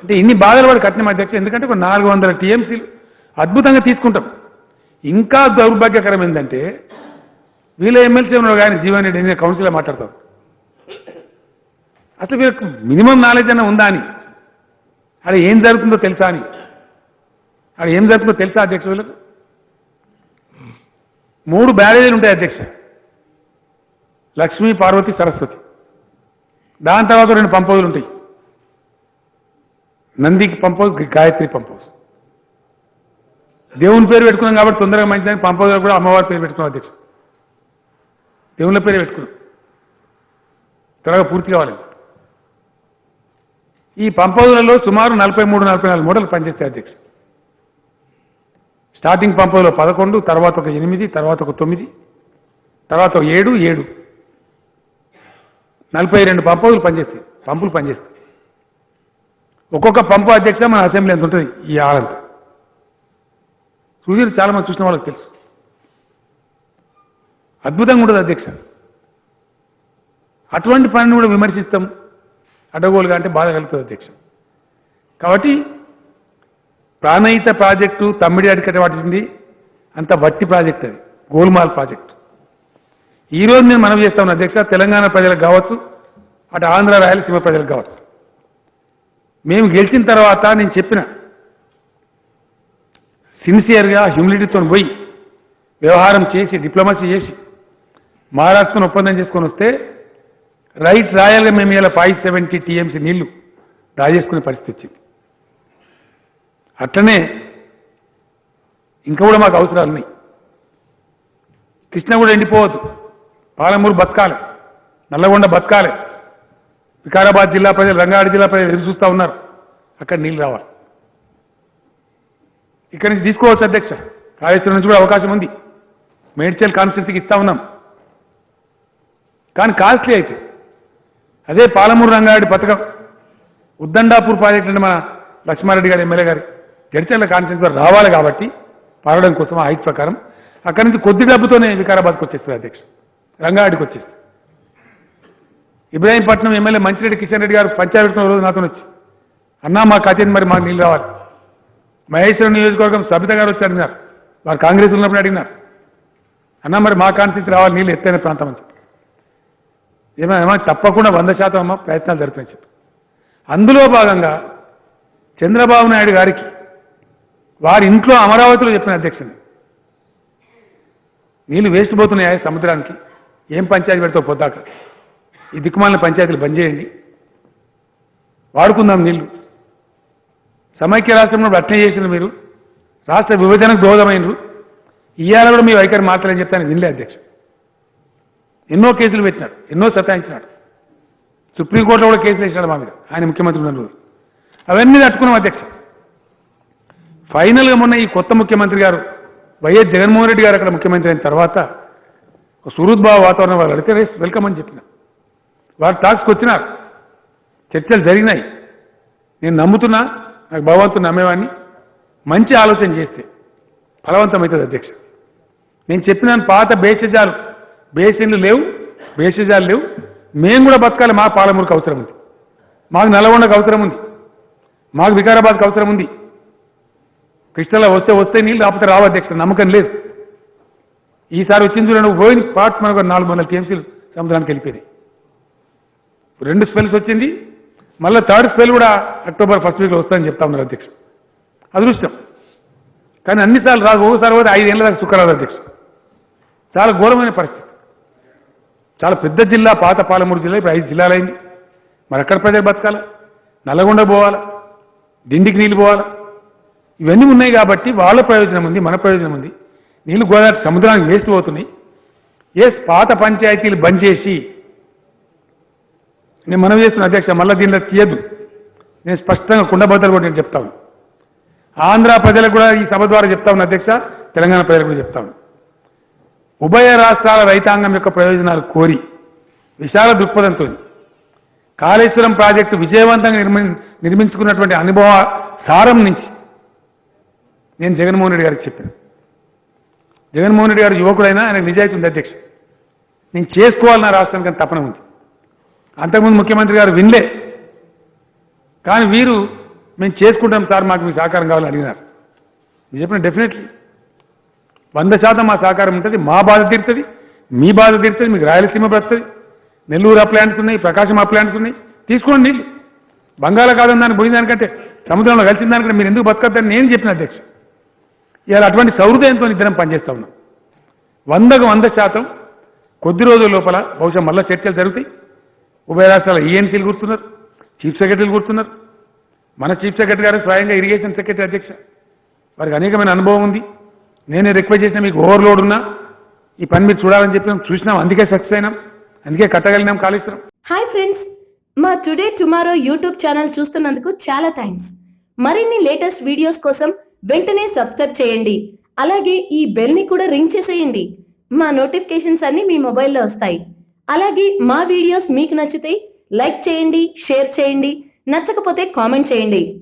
అంటే ఇన్ని బాధలు పడి కట్టిన అధ్యక్ష, ఎందుకంటే ఒక 400 టీఎంసీలు అద్భుతంగా తీసుకుంటాం. ఇంకా దౌర్భాగ్యకరం ఏంటంటే వీళ్ళ ఎమ్మెల్సీ ఉన్నారు కానీ జీవన్ రెడ్డి నేను కౌన్సిల్లో మాట్లాడతాం. అసలు వీళ్ళకి మినిమం నాలెడ్జ్ అన్న ఉందా అని, అది ఏం జరుగుతుందో తెలుసా అని, అది ఏం జరుగుతుందో తెలుసా అధ్యక్ష? వీళ్ళకు 3 బ్యారేజీలు ఉంటాయి అధ్యక్ష, లక్ష్మీ, పార్వతి, సరస్వతి. దాని తర్వాత 2 పంప్ హౌజులు ఉంటాయి, నందికి pump house, Gayatri pump house. దేవుని పేరు పెట్టుకున్నాం కాబట్టి తొందరగా మంచిదని పంప్ హౌస్ కూడా అమ్మవారి పేరు పెట్టుకున్నాం అధ్యక్ష. దేవుళ్ళ పేరే పెట్టుకున్నాం, త్వరగా పూర్తి కావాలి. ఈ పంప్ హౌజులలో సుమారు 43-44 మోడల్ పనిచేస్తాయి అధ్యక్ష. స్టార్టింగ్ పంప్ హౌస్లో 11, తర్వాత ఒక 8, తర్వాత ఒక 9, తర్వాత ఒక 7 42 పంప్ హౌజులు పనిచేస్తాయి, పంపులు పనిచేస్తాయి. ఒక్కొక్క పంపు అధ్యక్ష మన అసెంబ్లీ ఎంత ఉంటుంది ఈ ఆలంతా. సూర్యుడు చాలా మంది చూసిన వాళ్ళకి తెలుసు, అద్భుతంగా ఉంటుంది అధ్యక్ష. అటువంటి పనిని కూడా విమర్శిస్తాం అడ్డగోలుగా అంటే బాధ కలుగుతుంది అధ్యక్ష. కాబట్టి ప్రాణహిత ప్రాజెక్టు తమ్మిడి అడికట్ట వాటింది అంత వట్టి ప్రాజెక్ట్, అది గోల్మాల్ ప్రాజెక్టు. ఈరోజు నేను మనవి చేస్తాను అధ్యక్ష, తెలంగాణ ప్రజలకు కావచ్చు, అటు ఆంధ్ర రాయలసీమ ప్రజలకు కావచ్చు, మేము గెలిచిన తర్వాత నేను చెప్పిన సిన్సియర్గా హ్యూమిలిటీతో పోయి వ్యవహారం చేసి డిప్లొమసీ చేసి మహారాష్ట్రను ఒప్పందం చేసుకొని వస్తే రైట్ రాయల్గా మేము ఇలా 570 టీఎంసీ నీళ్లు రాజేసుకునే పరిస్థితి వచ్చింది. అట్లనే ఇంకా కూడా మాకు అవసరాలు ఉన్నాయి. కృష్ణ కూడా ఎండిపోవద్దు, పాలమూరు బతకాలి, నల్లగొండ బతకాలి, వికారాబాద్ జిల్లా ప్రజలు, రంగారెడ్డి జిల్లా ప్రజలు ఎదురు చూస్తూ ఉన్నారు, అక్కడ నీళ్ళు రావాలి. ఇక్కడి నుంచి తీసుకోవచ్చు అధ్యక్ష, కాళేశ్వరం నుంచి కూడా అవకాశం ఉంది, మేడ్చల్ కాన్స్టిట్యూన్సీకి ఇస్తా ఉన్నాం. కానీ కాస్ట్లీ అయితే అదే పాలమూరు రంగారెడ్డి పథకం, ఉద్దండాపూర్ ప్రాజెక్ట్ అంటే మన లక్ష్మారెడ్డి గారు ఎమ్మెల్యే గారు జడ్చర్ల కాన్స్టిట్యూన్సీ రావాలి కాబట్టి పారడం కోసం ఆ హైట్ ప్రకారం అక్కడి నుంచి కొద్ది డబ్బుతోనే వికారాబాద్కి వచ్చేస్తుంది అధ్యక్ష, రంగారెడ్డికి వచ్చేస్తుంది. ఇబ్రాహీంపట్నం ఎమ్మెల్యే మంచిరెడ్డి కిషన్ రెడ్డి గారు పంచాయతీ రోజు నాతో వచ్చి అన్నా మా కథ మరి మాకు నీళ్ళు రావాలి. మహేశ్వరం నియోజకవర్గం సబిత గారు వచ్చి అడిగినారు, వారు కాంగ్రెస్ ఉన్నప్పుడు అడిగినారు, అన్నా మరి మా కాన్స్టిట్యూన్సీ రావాలి నీళ్ళు ఎత్తైన ప్రాంతం అని చెప్పి. ఏమైనా తప్పకుండా 100% అమ్మ ప్రయత్నాలు జరిపాయని చెప్పి అందులో భాగంగా చంద్రబాబు నాయుడు గారికి వారి ఇంట్లో అమరావతిలో చెప్పిన అధ్యక్షుని నీళ్ళు వేస్ట్ పోతున్నాయా సముద్రానికి, ఏం పంచాయతీ పెడతావు పొద్దాక, ఈ దిక్కుమాలిన పంచాయతీలు బంద్ చేయండి, వాడుకుందాం నీళ్లు. సమైక్య రాష్ట్రంలో అట్లే చేసిన మీరు, రాష్ట్ర విభజనకు దోహదమైనరు, ఇవాళ కూడా మీ వైఖరి మాత్రమే చెప్తాను వినలే అధ్యక్ష. ఎన్నో కేసులు పెట్టినాడు, ఎన్నో సతాయించినాడు, సుప్రీంకోర్టులో కూడా కేసులు వేసినాడు మా మీద ఆయన ముఖ్యమంత్రి ఉన్న రోజు. అవన్నీ తట్టుకున్నాం అధ్యక్ష. ఫైనల్గా మొన్న ఈ కొత్త ముఖ్యమంత్రి గారు వైఎస్ జగన్మోహన్ రెడ్డి గారు అక్కడ ముఖ్యమంత్రి అయిన తర్వాత సుహృద్భావ వాతావరణం వాళ్ళు అడిగితే వెల్కమ్ అని చెప్పిన వారు టాక్స్కి వచ్చినారు, చర్చలు జరిగినాయి. నేను నమ్ముతున్నా, నాకు భగవంతుని నమ్మేవాడిని, మంచి ఆలోచన చేస్తే ఫలవంతమవుతుంది అధ్యక్ష. నేను చెప్పినాను పాత బేసిన్లు లేవు, బేసిజాలు లేవు, మేము కూడా బతకాలి, మా పాలమూరుకు అవసరం ఉంది, మాకు నల్లగొండకు అవసరం ఉంది, మాకు వికారాబాద్కి అవసరం ఉంది. కృష్ణలో వస్తే నీళ్ళు రాకపోతే రావు అధ్యక్ష, నమ్మకం లేదు. ఈసారి వచ్చింది చూడండి, పోయిన పార్ట్స్ మనకు 400 టీఎంసీలు సముద్రానికి వెళ్ళిపోయినాయి. 2 స్పెల్స్ వచ్చింది, మళ్ళీ 3rd స్పెల్ కూడా అక్టోబర్ 1st వీక్లో వస్తుందని చెప్తా ఉన్నారు అధ్యక్ష. అదృష్టం. కానీ అన్నిసార్లు రాదు, ఒకసారి పోతే 5 ఏళ్ళ దాకా సుఖరాదు అధ్యక్ష. చాలా ఘోరమైన పరిస్థితి. చాలా పెద్ద జిల్లా, పాత పాలమూరు జిల్లా ఇప్పుడు 5 జిల్లాలైంది. మరి ఎక్కడ ప్రజలు బతకాలి, నల్లగొండ పోవాలా, డిండికి నీళ్ళు పోవాలా, ఇవన్నీ ఉన్నాయి కాబట్టి వాళ్ళ ప్రయోజనం ఉంది, మన ప్రయోజనం ఉంది. నీళ్ళు గోదావరి సముద్రానికి వేస్ట్ పోతున్నాయి. పాత పంచాయతీలు బంద్ చేసి నేను మనవి చేస్తున్న అధ్యక్ష, మళ్ళీ దీనిలో తీయద్దు, నేను స్పష్టంగా కుండబద్దలు కూడా నేను చెప్తాను. ఆంధ్ర ప్రజలకు కూడా ఈ సభ ద్వారా చెప్తా ఉన్నా అధ్యక్ష, తెలంగాణ ప్రజలకు కూడా చెప్తాను. ఉభయ రాష్ట్రాల రైతాంగం యొక్క ప్రయోజనాలు కోరి విశాల దృక్పథంతో కాళేశ్వరం ప్రాజెక్టు విజయవంతంగా నిర్మించుకున్నటువంటి అనుభవ సారం నుంచి నేను జగన్మోహన్ రెడ్డి గారికి చెప్పాను. జగన్మోహన్ రెడ్డి గారు యువకుడైనా ఆయన నిజాయితీ ఉంది అధ్యక్ష, నేను చేసుకోవాలన్న రాష్ట్రానికి తపన ఉంది. అంతకుముందు ముఖ్యమంత్రి గారు వినలే, కానీ వీరు మేము చేసుకుంటాం సార్, మాకు మీ సహకారం కావాలని అడిగినారు. మీరు చెప్పిన డెఫినెట్లీ 100% మా సహకారం ఉంటుంది. మా బాధ తీరుతుంది, మీ బాధ తీరుతుంది, మీకు రాయలసీమ వస్తుంది, నెల్లూరు ఆ ప్లాంట్స్ ఉన్నాయి, ప్రకాశం ఆ ప్లాంట్స్ ఉన్నాయి, తీసుకోండి నీళ్ళు. బంగాళాఖాతం దానికి పోయిన దానికంటే సముద్రంలో కలిసిన దానికంటే మీరు ఎందుకు బతకద్దని నేను చెప్పిన అధ్యక్ష. ఇవాళ అటువంటి సౌహృదయంతో ఇద్దరం పనిచేస్తా ఉన్నాం. 100% కొద్ది రోజుల లోపల బహుశా మళ్ళా చర్చలు జరుగుతాయి. ఉభయ రాష్ట్రాల ఈఎన్సీలు కూర్చున్నారు, చీఫ్ సెక్రటరీలు కూర్చున్నారు. మన చీఫ్ సెక్రటరీ గారు స్వయంగా ఇరిగేషన్ సెక్రటరీ అధ్యక్ష, వారికి అనేకమైన అనుభవం ఉంది. నేనే రిక్వెస్ట్ చేసిన మీకు ఓవర్లోడ్ ఉన్నా ఈ పని మీరు చూడాలని చెప్పి చూసినాం, అందుకే సక్సెస్ అయినాం, అందుకే కట్టగలిగినాం కాళేశ్వరం. హాయ్ ఫ్రెండ్స్, మా టుడే టుమారో యూట్యూబ్ ఛానల్ చూస్తున్నందుకు చాలా థ్యాంక్స్. మరిన్ని లేటెస్ట్ వీడియోస్ కోసం వెంటనే సబ్స్క్రైబ్ చేయండి. అలాగే ఈ బెల్ ని కూడా రింగ్ చేసేయండి. మా నోటిఫికేషన్స్ అన్ని మీ మొబైల్లో వస్తాయి. అలాగే మా వీడియోస్ మీకు నచ్చితే లైక్ చేయండి, షేర్ చేయండి, నచ్చకపోతే కామెంట్ చేయండి.